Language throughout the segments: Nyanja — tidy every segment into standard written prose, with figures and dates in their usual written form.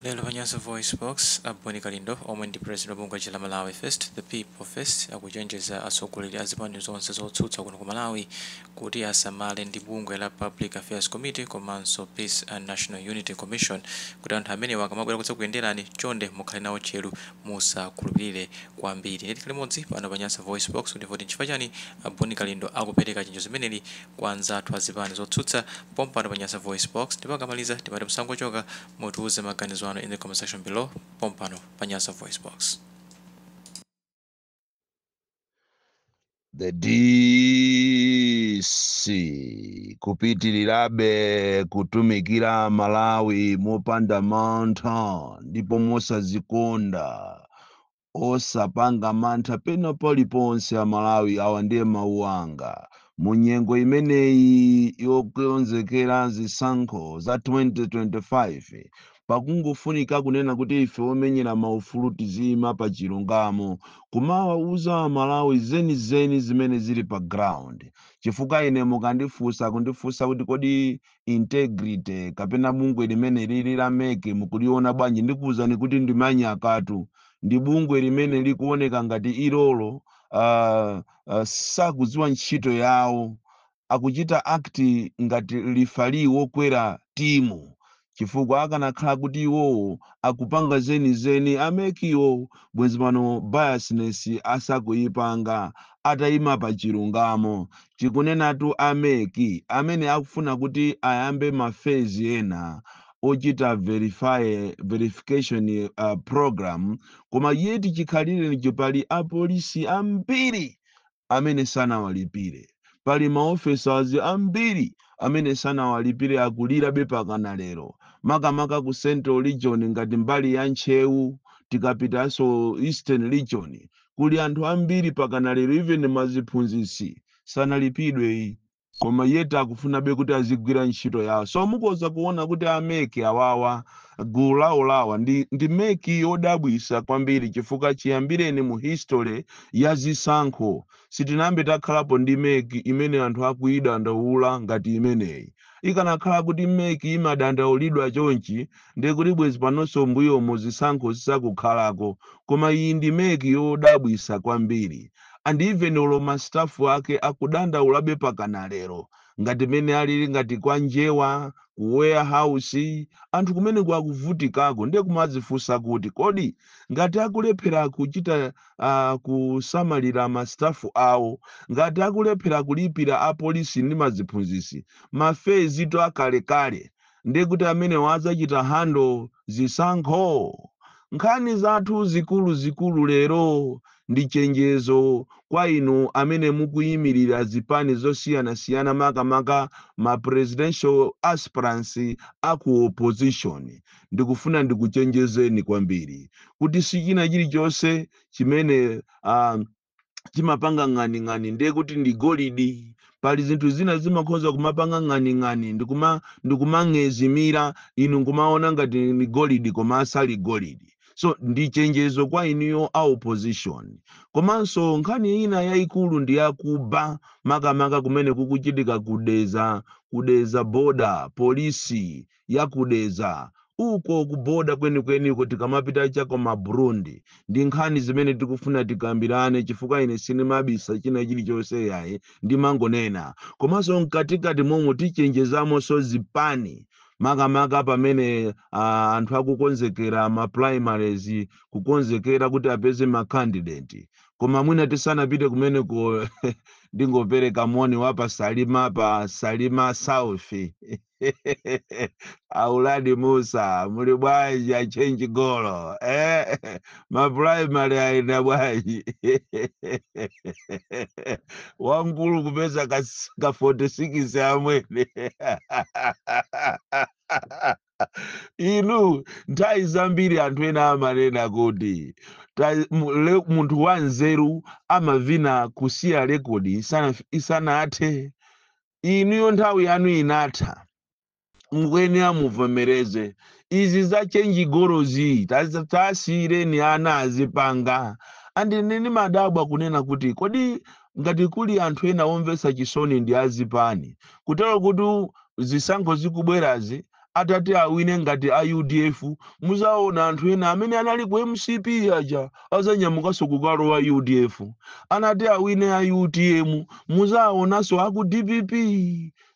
Lelo Panyaso Voice Box Aboni Kalindo omwe ndi president wa bungwe la Malawi First the People First akuchenjeza atsogoleri a zipani zonse zotsutsa kuno ku Malawi kuti asamale ndi bungwe la Public Affairs Committee komanso Peace and National Unity Commission kuti anthu amenewa akamabwera kuyenderani chonde mukhale nawo tcheru musakhulupirire kwambiri. Nditi limodzi pano Panyaso Voice Box kuti voti chifukwa chani Aboni Kalindo akupereka chenjezo limeneli kwa anzathu a zipani zotsutsa pompano Panyaso Voice Box ndipo akamaliza tipate msango choka mutiuze maganizo in the comment section below. Pompano Panyaso Voice Box. The DC kupitirirabe kutumikira Malawi mopanda mantha ndipo mosazikonda osapanga mantha pena paliponse a Malawi awa ndiye mawu anga munyengo imeneyi yokonzekera zisankho za 2025 pakungofunika kunena kuti ife omenyera maufulu tizima pa chilungamo kumawauza Malawi zenizeni zimene zili pa ground chifukwa ine mukandifunsa kuti kodi integrity kapena bungwe limene lili la meke mukuliona bwanji ndikuwuzani kuti ndimanyakatu ndi bungwe limene likuoneka ngati ilolo sakudziwa ntchito yawo akuchita akti ngati lifali wokwera timu chifukwa akanakhala kuti iwowo akupanga zenizeni amekiwo bwenzi pano biasness asakuyipanga atayima pa chilungamo chikunenatu ameki amene akufuna kuti ayambe mafezi ena ochita verification program koma yeti chikhalire nicho pali apolisi ambiri amene sanawalipire pali maofficers ambiri amene sanawalipire akulira bepakana lero makamaka ku Central Region ngati mbali ya Nchewu tikapitanso Eastern Region kuli anthu ambiri pakana lero even maziphunzisi sanalipidwe koma yeta akufuna be kuti azigwira ntchito yawo so mukoza kuona kuti ameke awawa gulaulawa ndi meki yodabwisa kwambiri chifukwa chiyambireni mu history ya zisankho sitinambe takhalapo ndi meki imene anthu akuida ndaula ngati imeneyi ikanakhala kuti meki imadandaulidwa chonchi ndekuti bwezi panonso mbuyo mu zisankho zisakukhalako koma iyi ndi meki yodabwisa kwambiri and even oloma staff ake akudandaulabe pakana lero ngati mene alili ngati kwa Njewa ku warehouse anthu kumene kwakuvutikako ndiye kumazifunsa kuti kodi ngati akulephera kuchita kusamalira ma staff awo ngati akulephera kulipira apolisi ndi maziphunzisi mafezi to akalekale ndiye kuti amene wazachita handle zisankho nkhani zathu zikulu lero ndi chenjezo kwa inu amene mukuyimirira zipani zosiyana makamaka ma presidential aspirants aku opposition ndikufuna ndikuchenjezeni kwambiri kuti sichina chilichonse chimene chimapanga ng'ani ndiye kuti ndi golidi pali zinthu zina zimakhoza kumapanga ng'ani ndikumang'ezimira inu kumaona ngati ni golidi koma asali golidi so ndi chenjezo kwa inuyo a opposition komanso nkhani ina yayikulu ndi yakuba makamaka kumene kukuchitika kudeza border polisi yakudeza uko kuboda kweni kuti kamapita chako ma Burundi ndi nkhani zimene tikufuna tikambirane chifukwa ine sinimabisa china chilichonse yaye ndimangonena komanso mkatikati momwe tichenjezamo so zipani makamaka pamene anthu akukonzekera ma primaries kukonzekera kuti apeze ma candidate koma mwina tisanapite kumene ko ndingopereka moni wapa Salima South Auladi Musa muli bwanji a change golo ma primary aina bwanji wangulu kupeza ka 46 amwene inu nthawi zambiri anthu ena amanena kuti munthu wanzeru amavina kusiya rekodi isanathe inuyo nthawi yanu inatha mkweni amuvomereze izi za change golozi tasireni ana azipanga andi nini madabwa kunena kuti kodi ngati kuli anthu ena omvesa chisoni ndi azipani kutero kuti zisankho zikubwerazi atati awine ngati a UDF muzaona anthu ena amene anali ku MCP aja azanyamukanso kukalowa UDF, anati awine a UTM muzaonanso aku DPP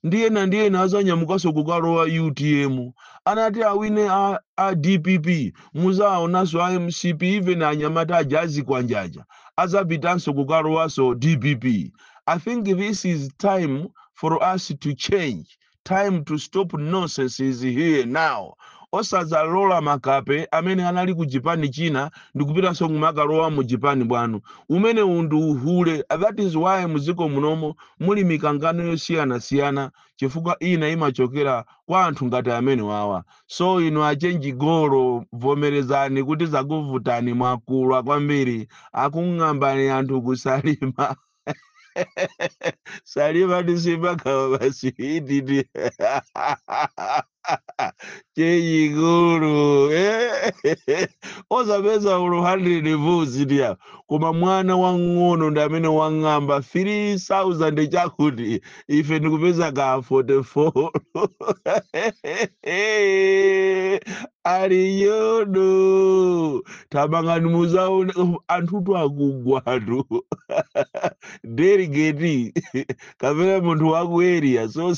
ndi ena azanyamukanso kukalowa UTM, anati awine a DPP muzaonanso a MCP even anyamata aja azikwanjaja azapitanso kukalowanso DPP. I think this is time for us to change. Time to stop nonsense is here now. Osazalola makape amene anali ku Japan China ndikupitanso kumakalowa mu Japan bwanu umene undu uhule. That is why muziko munomo muli mikangano yosiyana chifukwa ina imachokera kwa anthu ngati amene wawa. So ino achenji golo vomerezani kuti zakuvutani mwakulwa kwambiri akung'ambani anthu kusalima salima tisipakawa basihididi cheyikulu osapeza ulo 100 vuzi ndiya koma mwana wang'ono ndi amene wang'amba 3000 chakuti ife ndikupeza ka 44 aliyodo tabangani muzaone anthutu akugwatu delegate kapena munthu waku area so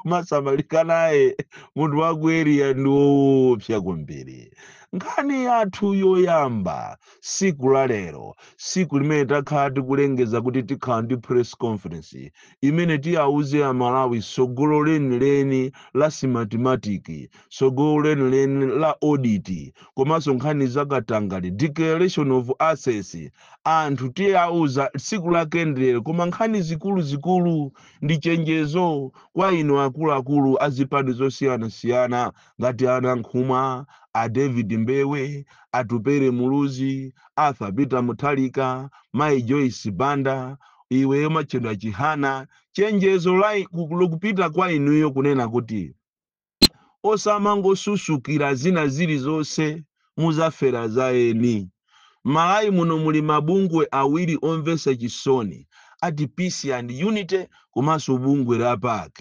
masamalika naye munthu waku area ndiwoopsa kwambiri. Nkhani yathu yoyamba siku la lero, siku limene takhala tikulengeza kuti tikhala ndi press conference imene tiyauze amalawi sogolo lenileni la simatematiki, sogolo lenileni la audit, komanso nkhani zakatangale declaration of assets. Anthu tiyauza siku la kendere koma nkhani zikulu ndi chenjezo kwa ino akuluakulu azipani zosiyana ngati ana Nkhumwa, a David Mbewe, a Tupere Muluzi, Arthur Peter Mutharika, Mai Joyce Banda, iweyo Machedwa Chihana. Chenjezo lokupita kwa inuyo kunena kuti osamangosusukira zina zilizonse muzafera zaeni. Malawi muno muli mabungwe awiri omvesa chisoni ati Peace and Unity komanso bungwe la PAC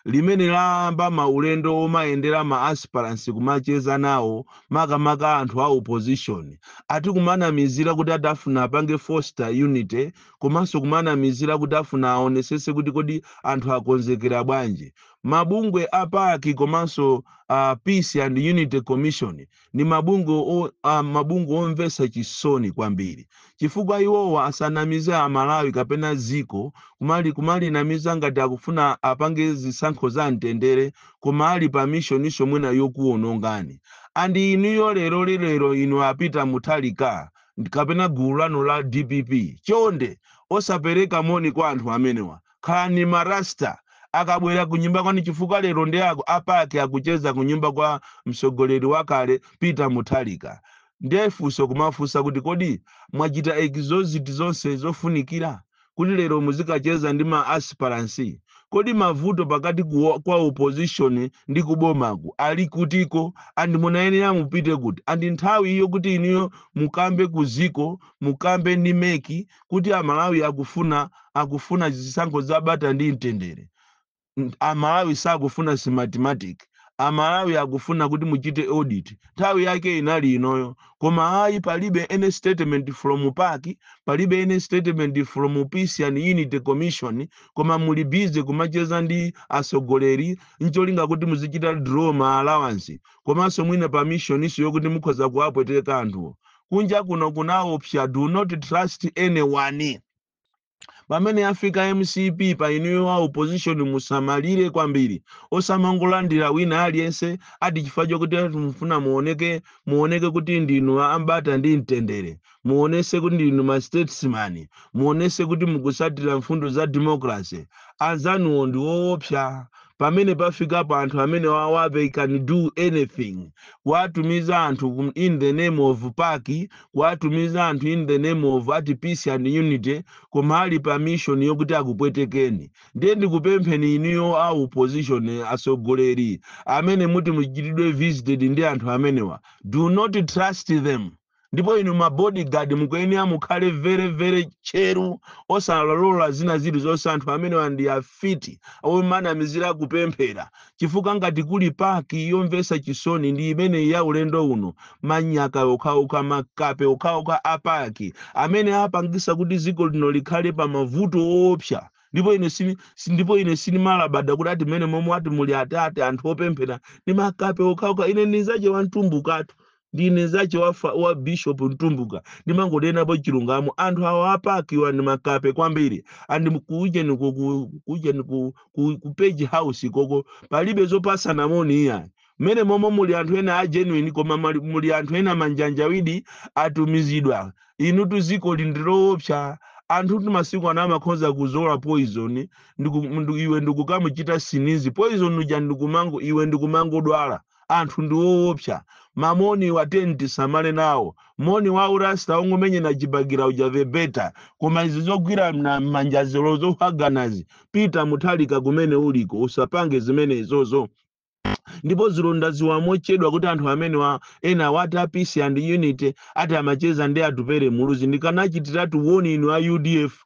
limene layamba maulendo omayendera ma aspirants kumacheza nawo makamaka anthu a opposition ati kumanamizira kuti adafuna apange foster unity komanso kumanamizira kuti afuna aonesese kuti kodi anthu akonzekera bwanji. Mabungwe a PAC komanso Peace and Unity Commission ni mabungwe omvesa chisoni kwambiri chifukwa iwowa asanamize amalawi kapena ziko kumali namiza ngati akufuna apange zisankho za mtendere koma ali pa mission iso mwina yokuonongani. Andi inuyo lero inu apita Mutharika kapena gulu lanu la DPP chonde osapereka moni kwa anthu amenewa khalani marasta akabwera kunyumba kwani chifukwa lero ndi ako apake akucheza kunyumba kwa msogoleri wakale Peter Mutharika. Ndefunso kumafunsa kuti kodi mwachita exhaust zonse zofunikira kuti lero muzikacheza ndi ma aspirants? Kodi mavuto pakati kwa opposition ndi kubomaku ali kutiko andi munayenera mupite kuti andi nthawi iyo kuti iniyo mukambe kuziko mukambe ndi meki kuti amalawi akufuna zisankho zabata ndi mtendere. Amalawi sakufuna mathematics, amalawi akufuna kuti muchite audit. Nthawi yake inali inoyo koma ayi palibe any statement from PAC, palibe any statement from Peace and Unity Commission, koma muli busy kumacheza ndi asogoleri ncholinga kuti muzichita draw ma allowance komanso mwina permission iso yokuti mukhoza kuapweteka anthu. Kunja kuno kunaopsya do not trust anyone. Pamene Africa MCP pa inuyo wa opposition musamalire kwambiri osamangolandira wina aliyense ati chifukwa chokuti mufuna muoneke kuti ndinu ambata ndi mtendere, muonese kuti ndinu ma statesman, muonese kuti mukusatira mfundo za democracy. Anzanuwo ndi woopsa pamene pafika pa anthu amene wawa they can do anything. Kuatumiza anthu in the name of PAC, kuatumiza anthu in the name of Peace and Unity koma ali permission yokuti akupwetekeni. Ndiye ndikupempheni inuyo a opposition asogoleri amene muti muchitidwe visited ndi anthu amenewa, do not trust them. ndipo inu ma bodyguard mukuyenera mukhale very cheru osalola zina zilizonse anthu amene wandi afiti omanamizira kupemphera chifukwa ngati kuli paki yomvetsa chisoni ndi imene ya ulendo uno manyaka okhaokha makape okhaokha apaki amene apangisa kuti dziko lino likhale pa mavuto oopsa ndipo ine sinimalabada kuti ati mmene momwe ati muli atate anthu opemphera ndi makape okhaokha ine nizache wa mtumbukatu ndine zache wa bishop Ntumbuka ndimangonenapo chilungamo anthu awo apakiwa ndi makape kwambiri andi kujeni ku page house koko palibe zopasana moni iya mmene momwe muli anthu ena a genuine koma muli anthu ena manjanjawidi atumizidwa inu tuziko lindiloopsa anthu masiku ana amakhoza kuzola poison iwe ndikukamuchita sinizi poison uja iwe ndikumangodwala anthu ndiwoopsa mamoni watenti samale nawo moni wa urasta ongomenya na chibagira ujave beta koma izi zogwira na manjazelo zohaganazi pita muthalika kumene uliko usapange zimene izozo ndipo zilonda ziwamochedwa kuti anthu amene wa ena wati a peace and unity ati amacheza ndi atupere muluzi ndikanachitira woni inu a UDF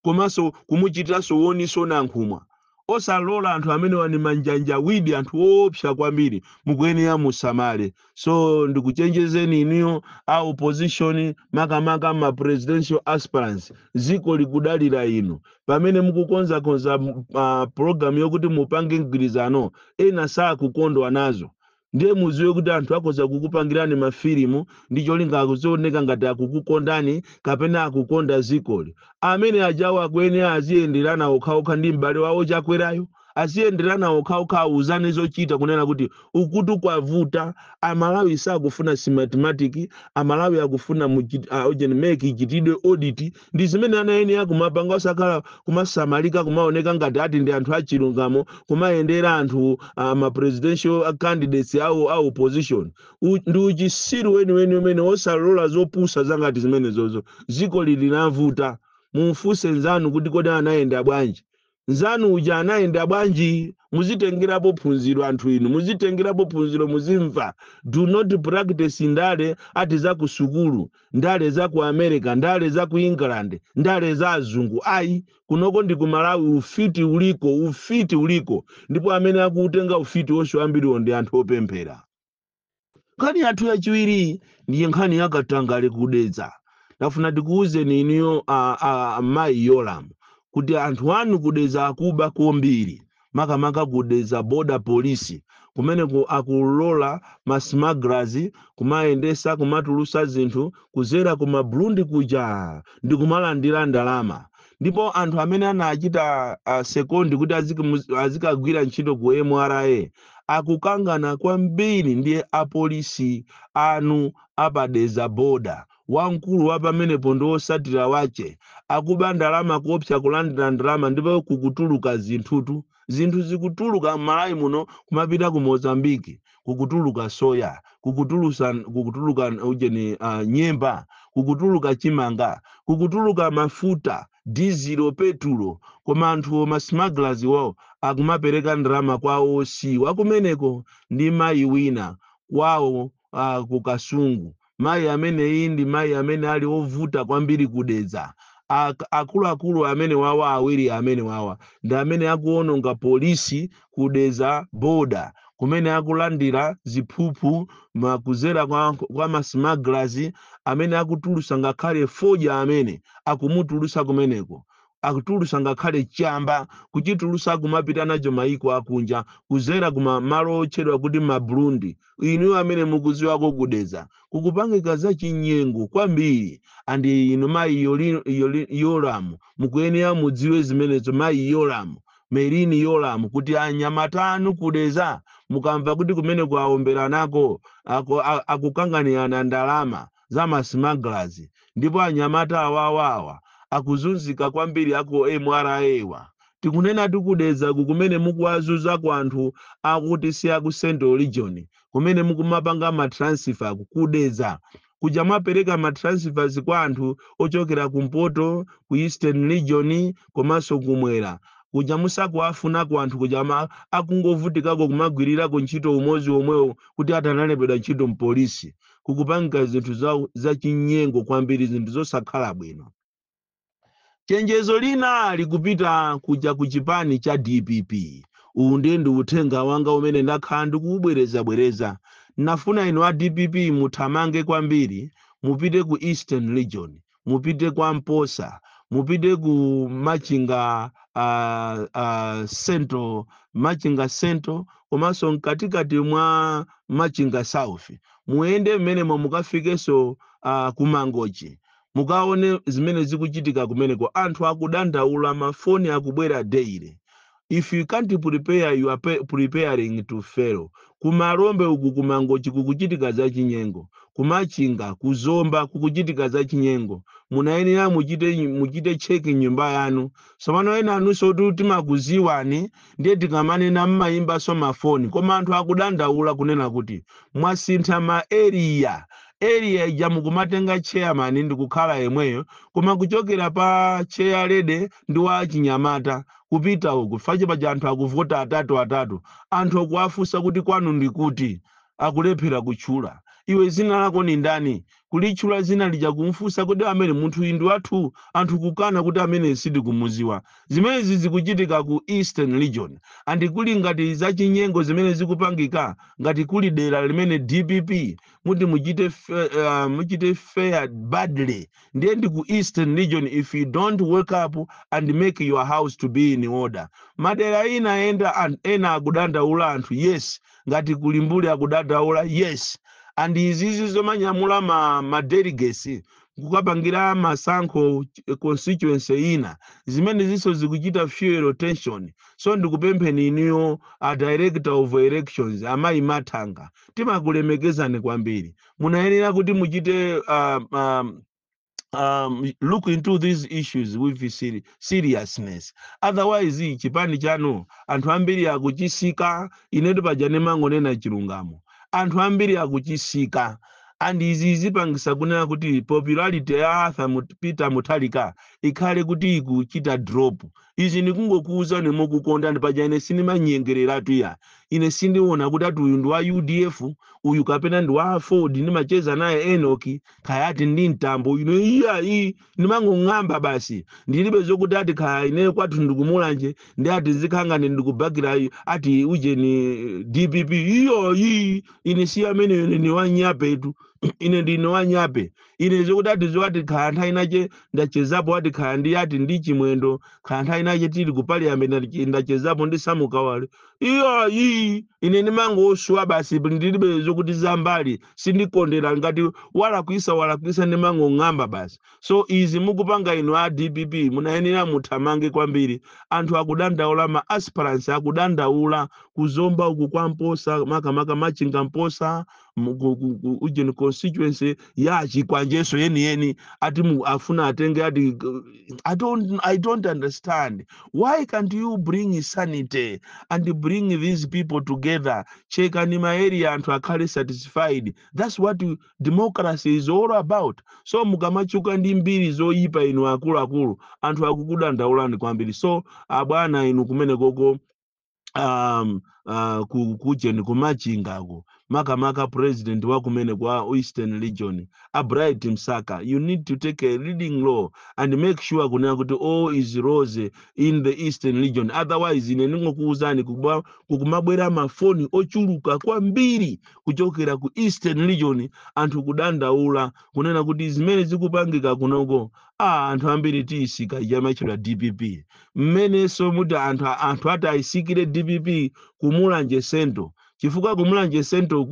komanso kumuchitiranso woni sona nkhumwa osalola anthu amene wani manjanjawidi anthu oopsa kwambiri mukuyenera musamale so ndikuchenjezeni iniyo a opposition makamaka ma presidential aspirants ziko likudalira inu pamene mukukonza program yokuti mupange mgwirizano ena sakukondwa nazo ndiye muziwe kuti anthu akhoza kukupangirani mafilimu ndi cholinga akuzooneka ngati akukukondani kapena akukonda zikoli amene ajawo akuyenera aziyenderana okhaokha ndi m'bale wawo chakwerayo aziyenderana okhaokha awuzane zochita kunena kuti ukuti kwavuta amalawi sakufuna mathematics amalawi akufuna make ichitidwe audit ndi zimene anayenera kumapanga osakhala kumasamalika kumaoneka ngati ati ndi anthu achilungamo kumayendera anthu ma presidential candidates awo a opposition ndi uchisiru weniweni umene osalola zopusa zangati zimene zozo ziko lilinavuta mumfunse nzanu kuti kodi anayenda bwanji nzanu uja anayenda bwanji muzitengerapo phunziro anthu inu muzitengerapo phunziro muzimva do not practice ndale ati za ku sukulu ndale za ku America ndale za ku England ndale za azungu ayi kunoko ndi ku Malawi ufiti uliko ndipo amene akutenga ufiti wonse ambiriwo ndi anthu opemphera nkhani yathu yachiwiri ndiye nkhani yakatangale kudedza ndafuna ndikuwuzeni iniyo mayi Yoram kuti anthu anu kudedza akuba kwambiri makamaka kudedza border police kumene akulola ma smugglers kumayendesa kumatulusa zinthu kuzera kuma Burundi kuja ndi kumalandira ndalama ndipo anthu amene anachita sekondi kuti azikagwira ntchito ku MRA akukangana kwambiri ndi apolisi anu apadedza border wamkulu wa pamenepo ndi osatira wache akuba ndalama kuopsa kulandira ndalama ndipo kukutuluka zinthu zikutuluka Malawi muno kumapita ku Mozambique kukutuluka soya kukutuluka ujeni nyemba kukutuluka chimanga kukutuluka mafuta diesel petulo koma anthu ma smugglers wao akumapereka ndalama kwa osi wakumeneko ndi mayi wina kwawo kukasungu mayi amene ndi mayi amene ali ovuta kwambiri kudedza akuluakulu amene wawa awiri amene wawa ndi amene akuononga polisi kudedza border kumene akulandira ziphuphu makuzera kwa ma smugglers amene akutulusa ngakhale foja amene akumutulusa kumeneko akutulusa ngakhale chamba kuchitulusa kumapita nacho maiko akunja kuzera kuma malo otchedwa kuti ma Burundi inu amene mukuziwako kudedza kukupangika za chinyengo kwambiri andi inu mayi Yoram mukuyenera mudziwe zimenezo mayi Yoram Merini Yoram kuti anyamata anu kudedza mukamva kuti kumene kwaombera nako akukanganirana ndalama za ma smugglers ndipo anyamata awawawa akuzunzika kwambiri ako MRA wa tikunena tikudedza kumene mukuwazuza kwa anthu akuti si aku Central Region kumene mukumapanga ma transfer kudedza kuja mapereka ma transfers kwa anthu ochokera kumpoto ku Eastern Region komanso kumwera kuja musakuafuna kwa anthu kuja akungovutikako kumagwirirako ntchito umozi omwewo kuti atanalembedwa ntchito mpolisi kukupanga zinthu za chinyengo kwambiri, zinthu zosakhala bwino. Chenjezo lina likupita kuja ku chipani cha DPP. Uwu ndiye ndi uthenga wanga umene ndakhala ndikubwereza. Nafuna inu a DPP muthamange kwambiri, mupite ku Eastern Region, mupite kwa Mposa, mupite ku Machinga Central, komanso mkatikati mwa Machinga South. Muende mmenemo mukafikeso ku Mangochi. Mukaone zimene zikuchitika kumeneko, anthu akudandaula, mafoni akubwera daily. If you can't prepare, you are preparing to fail. Kumalombe uku kumangochi kukuchitika za chinyengo, kumachinga kuzomba kukuchitika za chinyengo. Munayenera muchite cheki nyumba yanu. Somano ena anunso kuti makuziwani ndiye tikamanena mmayimba so mafoni, koma anthu akudandaula kunena kuti mwasintha ma area ija mukumatenga chairman ndi kukhala yemweyo, koma kuchokera pa chair lede ndi wa Chinyamata kupita uku fache paja anthu akuvota atatu, anthu akuwafunsa kuti kwanu ndi kuti, akulephera kutchula. Iwe zina lako ni ndani? Kulitchula zina lija kumfunsa kuti amene munthu indu wathu, anthu kukana kuti amene sidi kumuziwa. Zimene zikuchitika ku Eastern Region, andi kuli ngati za chinyengo zimene zikupangika, ngati kuli dera limene DPP muti muchite fair badly. Ndiye ndi ku Eastern Region, if you don't wake up and make your house to be in order. Madera ena akudandaula anthu, yes. Ngati kulimbuli akudandaula, yes. And izizi zomanyamula ma delegates kukapangira masankho constituency ina, zimene ziso zikuchita fuel tension. So ndikupempheni iniyo a director of elections amayi Mathanga, timakulemekezani kwambiri. Munayenera kuti muchite look into these issues with seriousness. Otherwise chipani chanu anthu ambiri akuchisika, inetu pajane mangonena chilungamo. Anthu ambiri akuchisika, and izi zipangisa kunena kuti popularity ya Arthur Peter Mutharika ikhale kuti ikuchita drop. Izi nikungokuuza nemukukonda ndipajane sinima nyengereratu ya. Ine sindiona kuti ati uyu ndi wa UDF, uyu kapena ndi wa Ford nimacheza naye Enoki, kayati ndi mtambo, iyi nimangong'amba basi. Ndilibe zokuti ati kaya ine kwathu ndikumulanje, ndi ati zikhangane ndikubakira ati uje ni DPP, ine si amene ni wanyapetu. Ine ndino wanyape. Ine zokuti ati zoati kaya nthawi inache ndachezapo ati kaya ndi ati ndi chimwendo, kaya nthawi inache tili ku parliament ndachezapo ndi Samukawale. Ine nimangoswa basi, ndilibe zokuti zambali sindikondera ngati walakwisa nimangong'amba basi. So izi mukupanga ino a DPP munayenera muthamange kwambiri. Anthu akudandaula, ma aspirants akudandaula kuzomba uku kwa Mposa, makamaka Machinga Mposa, ujeni constituency ya Chikwanjeso yeni ati afuna atenge ati I don't understand. Why can't you bring sanity and bring these people together? Check anima area and to akhale satisfied. That's what democracy is all about. So mukamachuka ndi mbiri zoyipa inu akulu anthu akukudandaulani kwambiri. So abwana inu kumene koko kujeni kumachingako makamaka president wakumene kwa Eastern Region Bright Msaka, you need to take a leading role and make sure kunena kuti all is rose in the Eastern Region. Otherwise ine ningokuuzani kukumabwera mafoni ochuluka kwambiri kuchokera ku Eastern Region, anthu kudandaula kunena kuti zimene zikupangika kunoko anthu ambiri tisika yamachira DPP. Mmene so muti anthu ataisikire DPP kumulanje Central. Chifukwa kumulanje Central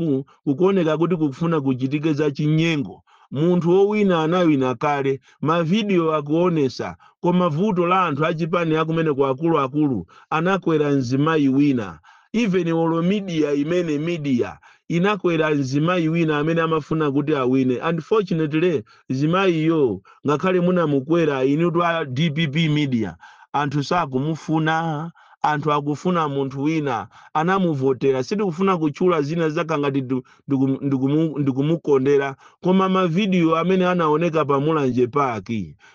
kukuoneka kuti kufuna kuchitike za chinyengo. Munthu owina anawina kale, ma video akuonesa, koma vuto la anthu achipani akumene kwa akulu anakwera nzimayi wina. Even olo media inakwera nzimayi wina amene amafuna kuti awine. Unfortunately zimayi yo ngakhale muna mukwera inudwa DPP media, anthu sakumufuna, anthu akufuna munthu wina anamuvotera. Sidi kufuna kuchula zina zaka ngati ndikumukondera, koma ma video amene anaoneka pa Mulanje Park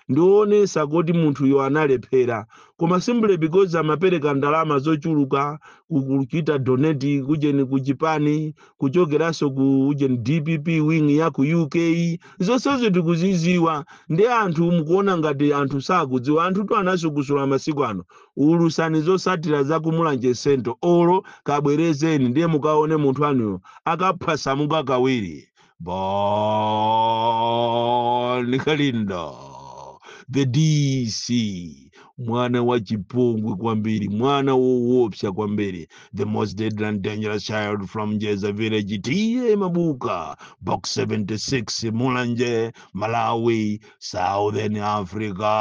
ndionesa kuti munthu yo analephera. koma simply because amapereka ndalama zochuluka kuchita donate kujeni ku Japan kuchokeranso ku ujeni DPP wing ya ku UK zonsezo tikuziziwa ndi anthu mukuona ngati anthu sakudziwa anthu tu anaso kusula masiku ano ulusani zosatira za kumulanje sento olo kabwerezeni ndiye mukaone munthu anuyo akaphwasa muka kawiri Boni Kalinda the DC mwana wa chipongwe kwambiri mwana woopsa kwambiri the most deadly and dangerous child from Jeza village tiye Mabuka box 76 Mulanje Malawi Southern Africa.